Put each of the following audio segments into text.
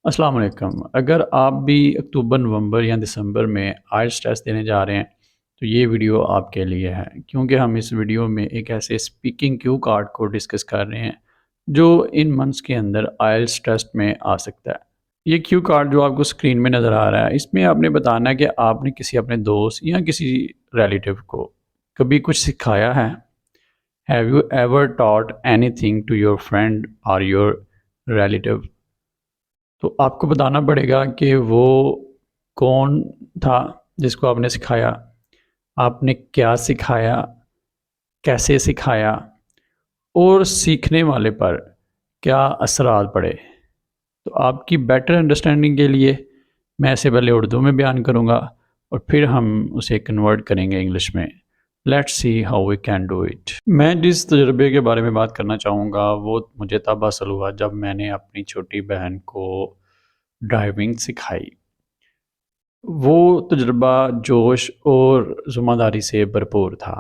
अस्सलाम वालेकुम। अगर आप भी अक्टूबर, नवंबर या दिसंबर में आइल्स टेस्ट देने जा रहे हैं तो ये वीडियो आपके लिए है, क्योंकि हम इस वीडियो में एक ऐसे स्पीकिंग क्यू कार्ड को डिस्कस कर रहे हैं जो इन मंथ्स के अंदर आइल्स टेस्ट में आ सकता है। ये क्यू कार्ड जो आपको स्क्रीन में नज़र आ रहा है, इसमें आपने बताना है कि आपने किसी अपने दोस्त या किसी रिलेटिव को कभी कुछ सिखाया है। Have you ever taught anything to your friend और योर रिलेटिव? तो आपको बताना पड़ेगा कि वो कौन था जिसको आपने सिखाया, आपने क्या सिखाया, कैसे सिखाया और सीखने वाले पर क्या असरात पड़े। तो आपकी बेटर अंडरस्टैंडिंग के लिए मैं इसे पहले उर्दू में बयान करूँगा और फिर हम उसे कन्वर्ट करेंगे इंग्लिश में। Let's see how we can do it. मैं जिस तजुर्बे के बारे में बात करना चाहूँगा वो मुझे तब हासिल हुआ जब मैंने अपनी छोटी बहन को ड्राइविंग सिखाई। वो तजुर्बा जोश और ज़िम्मेदारी से भरपूर था।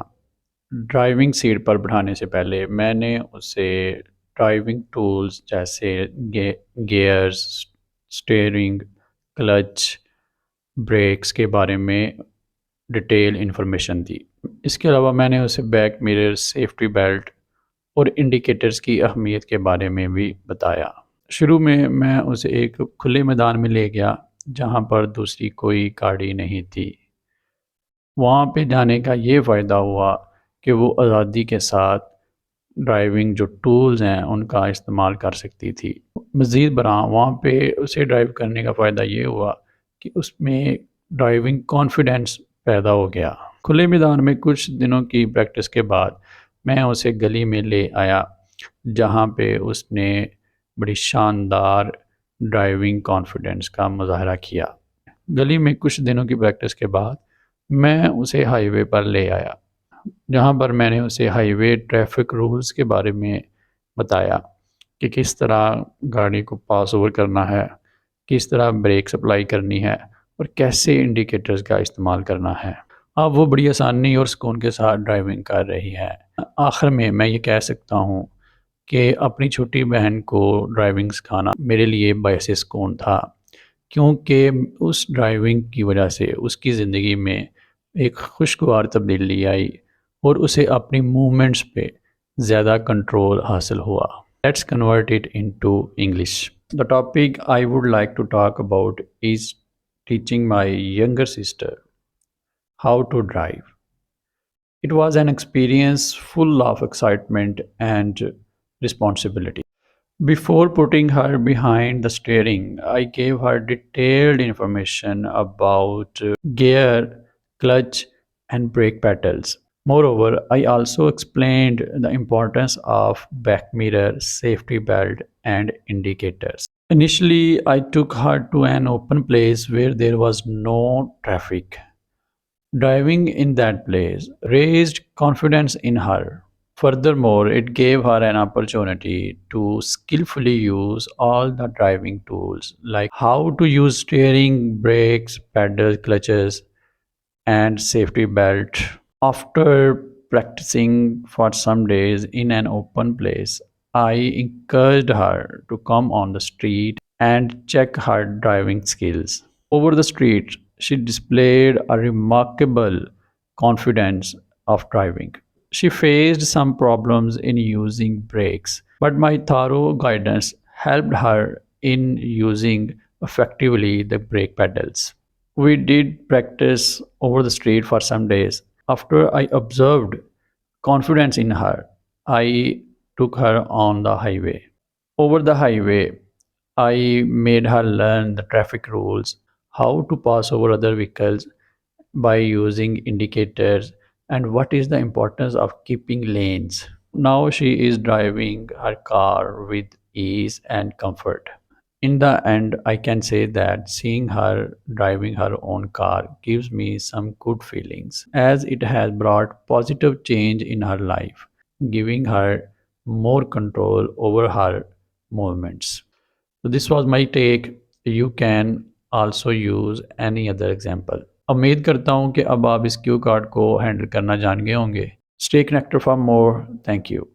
ड्राइविंग सीट पर बैठाने से पहले मैंने उसे ड्राइविंग टूल्स जैसे गियर्स, स्टीयरिंग, क्लच, ब्रेक्स के बारे में डिटेल इन्फॉर्मेशन दी। इसके अलावा मैंने उसे बैक मिरर, सेफ्टी बेल्ट और इंडिकेटर्स की अहमियत के बारे में भी बताया। शुरू में मैं उसे एक खुले मैदान में ले गया जहाँ पर दूसरी कोई गाड़ी नहीं थी। वहाँ पे जाने का ये फ़ायदा हुआ कि वो आज़ादी के साथ ड्राइविंग जो टूल्स हैं उनका इस्तेमाल कर सकती थी। मज़ीद बरआं वहाँ पे उसे ड्राइव करने का फ़ायदा ये हुआ कि उसमें ड्राइविंग कॉन्फिडेंस पैदा हो गया। खुले मैदान में कुछ दिनों की प्रैक्टिस के बाद मैं उसे गली में ले आया जहाँ पे उसने बड़ी शानदार ड्राइविंग कॉन्फिडेंस का मुज़ाहरा किया। गली में कुछ दिनों की प्रैक्टिस के बाद मैं उसे हाईवे पर ले आया जहाँ पर मैंने उसे हाईवे ट्रैफिक रूल्स के बारे में बताया कि किस तरह गाड़ी को पास ओवर करना है, किस तरह ब्रेक अप्लाई करनी है और कैसे इंडिकेटर्स का इस्तेमाल करना है। अब वो बड़ी आसानी और सुकून के साथ ड्राइविंग कर रही है। आखिर में मैं ये कह सकता हूँ कि अपनी छोटी बहन को ड्राइविंग सिखाना मेरे लिए बायस सुकून था, क्योंकि उस ड्राइविंग की वजह से उसकी ज़िंदगी में एक खुशगवार तब्दीली आई और उसे अपनी मूवमेंट्स पे ज़्यादा कंट्रोल हासिल हुआ। Let's convert it into English. The topic I would like to talk about is teaching my younger sister how to drive. It was an experience full of excitement and responsibility. Before putting her behind the steering, I gave her detailed information about gear, clutch, and brake pedals. Moreover, I also explained the importance of back mirror, safety belt, and indicators. Initially, I took her to an open place where there was no traffic. Driving in that place raised confidence in her. Furthermore, it gave her an opportunity to skillfully use all the driving tools like how to use steering, brakes, pedals, clutches, and safety belt. After practicing for some days in an open place, I encouraged her to come on the street and check her driving skills. Over the street, she displayed a remarkable confidence of driving. She faced some problems in using brakes, but my thorough guidance helped her in using effectively the brake pedals. We did practice over the street for some days. After I observed confidence in her, I took her on the highway. Over the highway, I made her learn the traffic rules, how to pass over other vehicles by using indicators, and what is the importance of keeping lanes. Now she is driving her car with ease and comfort. In the end, I can say that seeing her driving her own car gives me some good feelings as it has brought positive change in her life, giving her more control over her movements. So this was my take. You can also use any other example. उम्मीद करता हूँ कि अब आप इस Q card को handle करना जान गए होंगे. Stay connected for more. Thank you.